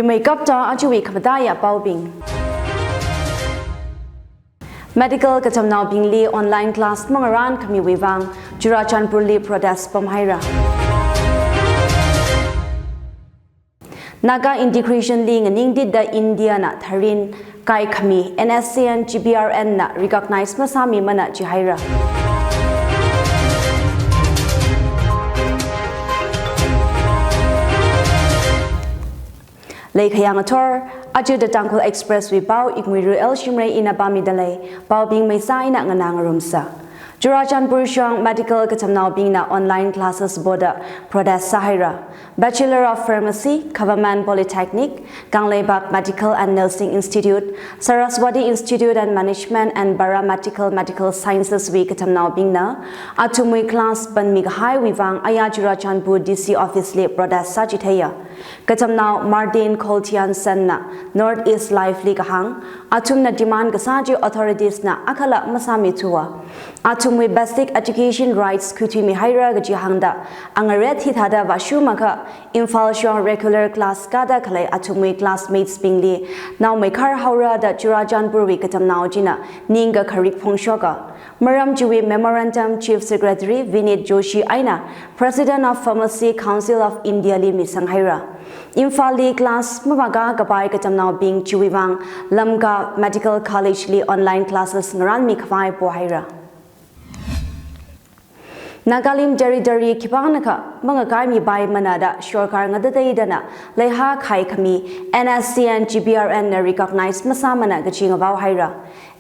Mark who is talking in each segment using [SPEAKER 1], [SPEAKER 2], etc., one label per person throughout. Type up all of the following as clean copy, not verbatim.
[SPEAKER 1] Makeup ta ajuwi khabadaya paubing. Medical katamnaw bingli online class mangaran kami wivang Jurachanpur li protest pamhaira. Naga integration li nganingdid da India na tharin kai kami NSCN GBRN na recognize masami mana jihaira. Lekhayang ator aju da Tangkhul Expressway pau Iknguira Shimray ina bami dalay pau bing may sa ina nganang rumsa. Jurachanpur Shang medical katamnaw bing na online classes boda protest sahira. Bachelor of Pharmacy, Government Polytechnic, Ganglebak Medical and Nursing Institute, Saraswati Institute and Management and Baramatical Medical Sciences Week katamnaw bing na atumui class ban mighai wivang aya Jurachanpur DC office li protest sajithaya. Katamnaw Martin Koltian Sen na Northeast Lively kahang atum na demand kasaji authorities na akala masami tuwa. Atumui basic education rights kutumi haira gajihangda angaret hithada vashu maka Infal Shong regular class kada khalai atumui classmates bingli now mekhar haura da Jurachanpur wi katamnaw jina ninga kharik phongshoka Maram Juwi Memorandum Chief Secretary Vinit Joshi Aina President of Pharmacy Council of India li misang haira Infal li class mabaga gabai katamnaw bing Juwiwang Lamga Medical College li online classes ngaran mi khwai po haira Nagalim Dari Kipanaka, Mangakai mi bai manada, Shorkar Ngadadana, Leha Kai Kami, NSCN GBRN recognize Masamana Gaching of Haira.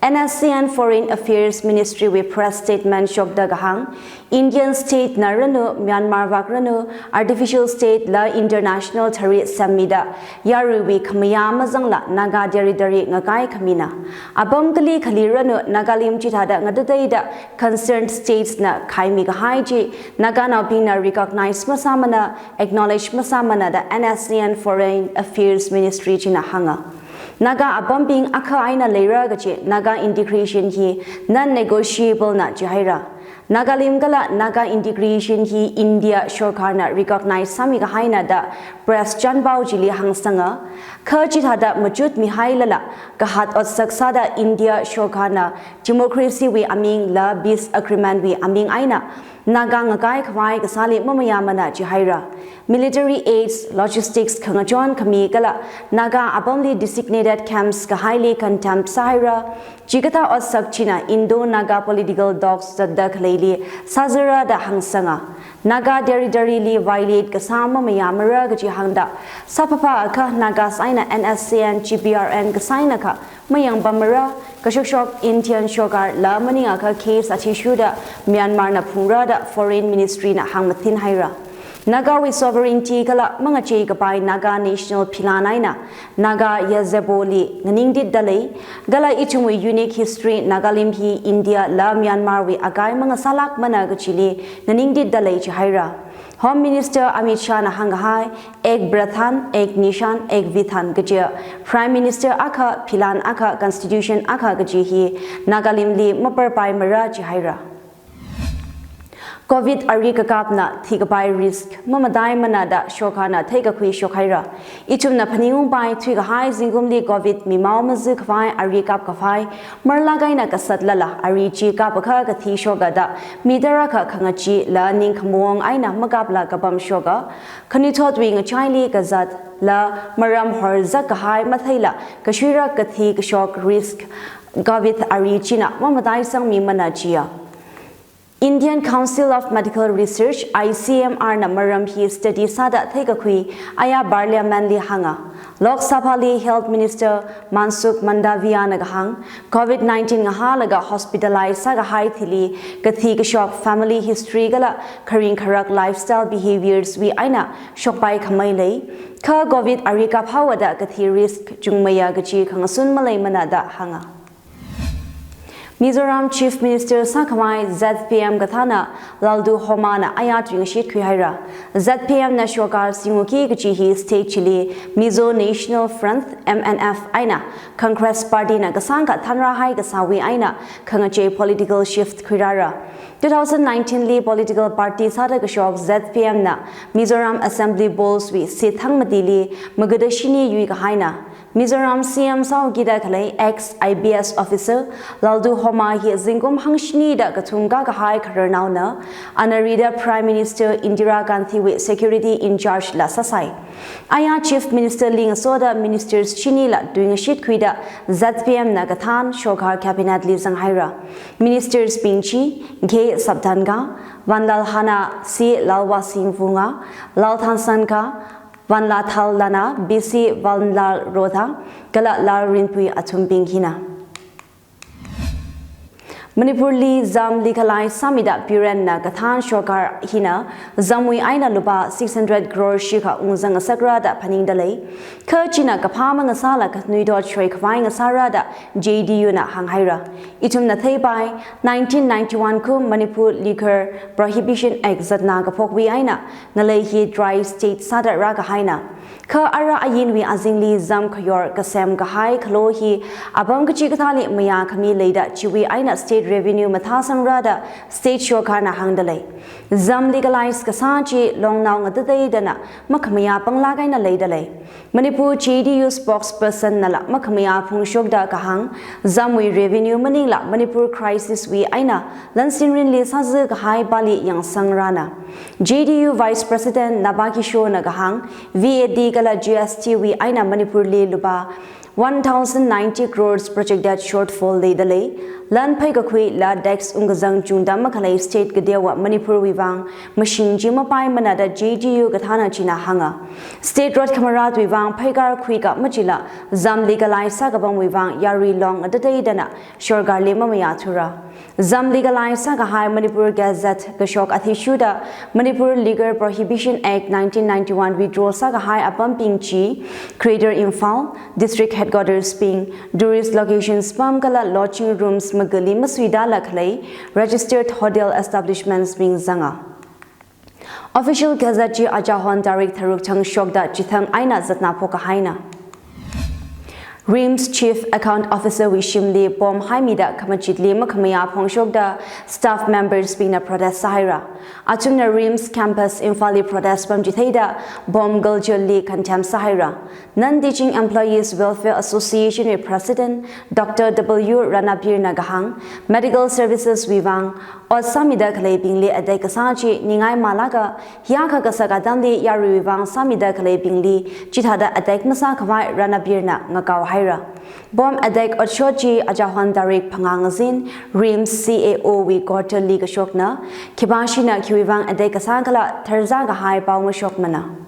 [SPEAKER 1] NSCN Foreign Affairs Ministry with press statement Shok Dagahang, Indian State Naranu, Myanmar Vakranu, Artificial State La International Tari Samida, Yaruwi Kamayama Zangla, Naga Dari Ngakai Kamina. Abamgali Kaliranu, Nagalim Chitada Ngadadaida, concerned states na Kaimiga Haiji, Nagana Bina recognize Masamana, acknowledge Masamana, the NSCN Foreign Affairs Ministry Chinahanga. Naga abumbing aka aina lera gachi Naga integration hi non-negotiable na jahira. Naga limgala Naga integration hi India shorkar na recognize sami gahaina da press janbao jili hangsanga khajithada majut mihailala gahat otsaksada India shorkar na democracy we aming la peace agreement we aming aina Naga ngakai khwai kasali mamayamana jahira. Military aids, logistics, Kangajon Kamigala, Naga abundantly designated camps, Kahaili contempt Sahira, Jigata or Sakchina, Indo Naga political dogs, the Dakleli, Sazara da Hangsanga, Naga Dari violate Kasama Mayamara Gajihanda, Sapapa Aka Naga Saina NSCN GBRN Kasainaka, Mayang Bamara, Kashok Indian Shogar, La Maniaka case at Ishuda, Myanmar na Purada, Foreign Ministry na Hangmathin Haira. Naga with sovereignty kala mga chay kapay Naga national pilanaina Naga yazeboli nganingdid dalay gala ichungwi unique history Nagalimhi India la Myanmar wi agay mga salak managa chili nganingdid dalay chihira Home Minister Amit Shah na hanghay ek brathan ek nishan ek vithan gajya Prime Minister aka pilan aka Constitution aka gajihi Nagalimli maparpay mara chihira COVID ari kakapna thigapai risk mamadai manada shokana thegakhui shokhaira ichumna phaningung pai thuiga hai zingumli COVID mimau mazu khwai ari kap khafai marlagaina kasatlala ari chi ka pakha ka thi shogada midara kha khangachi la ning khmuang aina magapla kapam shoga khani thotwi ngachaili kazat la maram horzak hai mathaila kashira kathi kashok risk COVID ari china mamadai sang mi manachia Indian Council of Medical Research ICMR na maramhi study sada thegakhui aya parliament li hanga Lok Sabha li Health Minister Mansukh Mandaviya nagahang COVID-19 ngahalaga hospitalized saga hai thili kathi kashok family history gala karing kharak lifestyle behaviors we aina shokpai khamai lei kha COVID arika phawada kathi risk jungmaya gachi khangasun malai manada hanga Mizoram Chief Minister Sakhamai ZPM Gathana Laldu Homana Ayat Ringshit Kuhaira ZPM Nashokar Singuki Gachihi State Chile Mizo National Front MNF Aina Congress Party na Gasanka Thanra Hai Gasawi Aina Kangache Political Shift Kuirara 2019 Li Political Party Sada Gashok ZPM na Mizoram Assembly Bowls we Sithang Madili Magadashini Yui Gahaina Mizoram CM Sao Gida Kale ex IBS officer Laldu Homa hi Zingum Hangshni da Gatunga Gahai Karanauna Anarida Prime Minister Indira Gandhi with security in charge la Sasai Aya Chief Minister Ling Soda Ministers Chinila doing a shit kwida ZPM Nagathan Shokar Cabinet Li Zanghaira Ministers Pinchi Ge Sabdanga Vandal Hana Si Lalwa Singvunga Lalthan Sanka Van La Thal Lana, BC Van La Rotha, Gala La Rinpui Atumping Hina. Manipur Li Zam Likalai Samida Puren na Gathan Shokar Hina, Zamui Aina Luba 600 crore Shika Unzang Sagrada Panindale, Kerchina Kapama Nasala Katnuido Trek Vang Sarada, JDU na Hanghaira. Itum na Thaibai 1991 Kum Manipur Liquor Prohibition Act Zatna Kapokwi Aina, Nalehi Dry State Sada Raga Haina. Ka ara ayin wi azingli zam khayor kasem gahai khlohi abang kachi kathali maya khami leida chiwi aina state revenue matha sangrada state shokar na hangdalai zam legalize kasachi longnaw ngadai dana makhmaya pangla gaina leidalai Manipur JDU spokesperson nala makhmaya phungshokda kahang zamwi revenue manila Manipur crisis wi aina lansinrin le sazu gahai bali yang sangrana JDU vice president Nabakisho na gahang VAD Gala GST we aina Manipur le luba 1090 crores projected shortfall le dale lan phai ka khui la dex ungazang chungda makhalai state gadewa Manipur wiwang machine jima pai manada JDU gathana china hanga state road camera wiwang phai gar khui ka machila zam legalize sa gabang wiwang yari long adadai dana shorgar le mamaya thura Zam legalize Sagahai Manipur Gazette Gashok Athishuda Manipur Liquor Prohibition Act 1991 withdraw Sagahai Apam Ping Chi Creator Infal District Headquarters Ping Tourist Locations Pamkala Lodging Rooms Magali Maswida Laklay Registered Hotel Establishments Ping Zanga Official Gazette Ajahon Tarik Tharuk Chang Shokda Chithang Aina Zatna Pokahaina RIMS Chief Account Officer Shimray Bom Haimida Kamachitli Makamaya Pongshokda staff members being a protest Sahira. Achumna RIMS campus Infali protest Pamjitheda Bom Guljali Kantem Sahira. Non-teaching employees welfare association with President Dr. W. Ranabir Nagahang Medical Services Vivang or Samida Kale Bingli Adai Kasachi Ningai Malaga Hiaka Kasagadandi Yari Vivang Samida Kale Bingli Chithada Adek Masakawai Ranabirna Ngakaw Bom Adek Ochochi Ajahan Darik Pangangazin RIMS CAO we quarterly Gashokna Kibashina Kiwivang Adek Kasankala Terzaga Hai Baumashokmana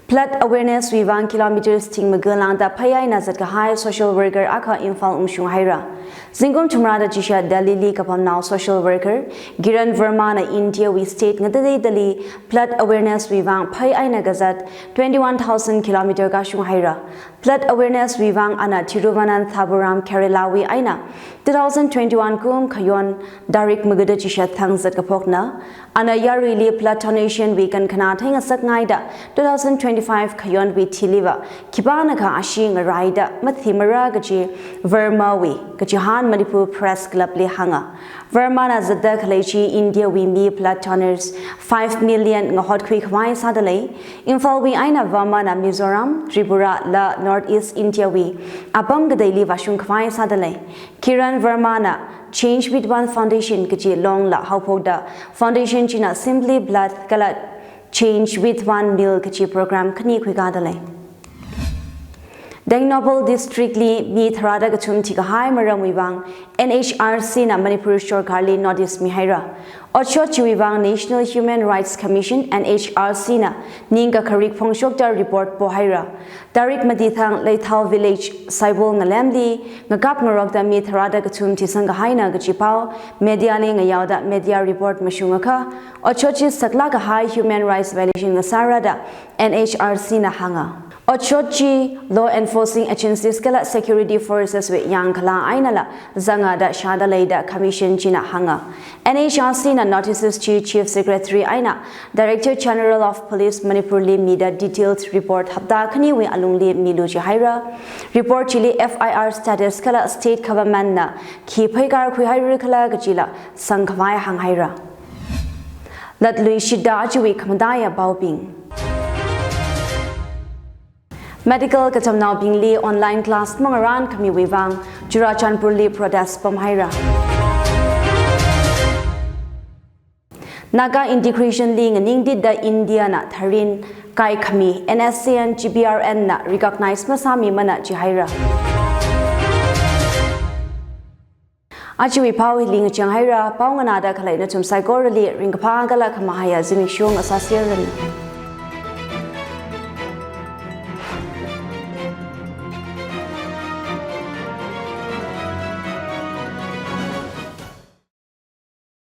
[SPEAKER 1] Flood awareness Vivang kilometers Ting Magalanda Payai Nazat Kahai social worker Aka Infal Haira Zingum Tumrada Jisha Dalili Kapam now social worker Giran Vermana India we state Ngadade Dali flood awareness Vivang Payai Nagazat 21,000 kilometer Haira Flood awareness Vivang Ana Tiruvanan Thaburam Keralawi Aina 2021 Kum Kayon Darik Magada Jisha Thangzat Kapokna Ana Yarili Flood donation weekend Kanatang Saknaida 2025 Kayon we Tiliva Kibanaka Ashing Raida Mathimara Gaji Vermawi Gajihan Manipur Press Club Le Hanga Vermana Zada Kalechi India we me flood tonners 5 million Ngahot Quick Wine Sadale Infal we Aina Vermana Mizoram Tripura La Northeast India we Abam Gadaili Vashung Kwai Sadale Kiran Vermana Change with One Foundation Gaji Long La Haupoda Foundation China Simply Blood Galat Change with One Meal Gaji program Kani Kwigadale Dangnopal District Li Mi Tharada Gachum Tikahai Maram Wivang NHRC na Manipur Shorkarli Notice Mihaira Ocho Chiwivang National Human Rights Commission NHRC na Ninga Karik Pongshokta report Pohaira Tarik Madithang Leithal Village Saibol Ngalamdi Ngakap Ngorokta Mi Tharada Gachum Tisangahaina Gachipao Media Ling Ayauda Media Report Mashungaka Ocho Chi Sakla High Human Rights Violation Ngasarada NHRC na Hanga Ochochi law enforcing agencies kala security forces with yang kala ainala zanga da shada leida commission china hanga NHRC na notices chief secretary aina director general of police Manipur li mida detailed report habda khani we alungli milu haira report chili FIR status kala state government na khi phaigar khui haira kala gachila sangkhwai hang haira latlu shida achi khamdaya bauping Medical katamnaw bingli online class mangaran kami wewang Jurachanpur li protest pamhaira Naga integration li nganing did da India na tharin kai kami NSCN GBRN na recognize masami mana jihaira Achiwi pawi ling changhaira pawngana da khalai na chum saigorali ringpha gala khamahaya zimi shong asasirani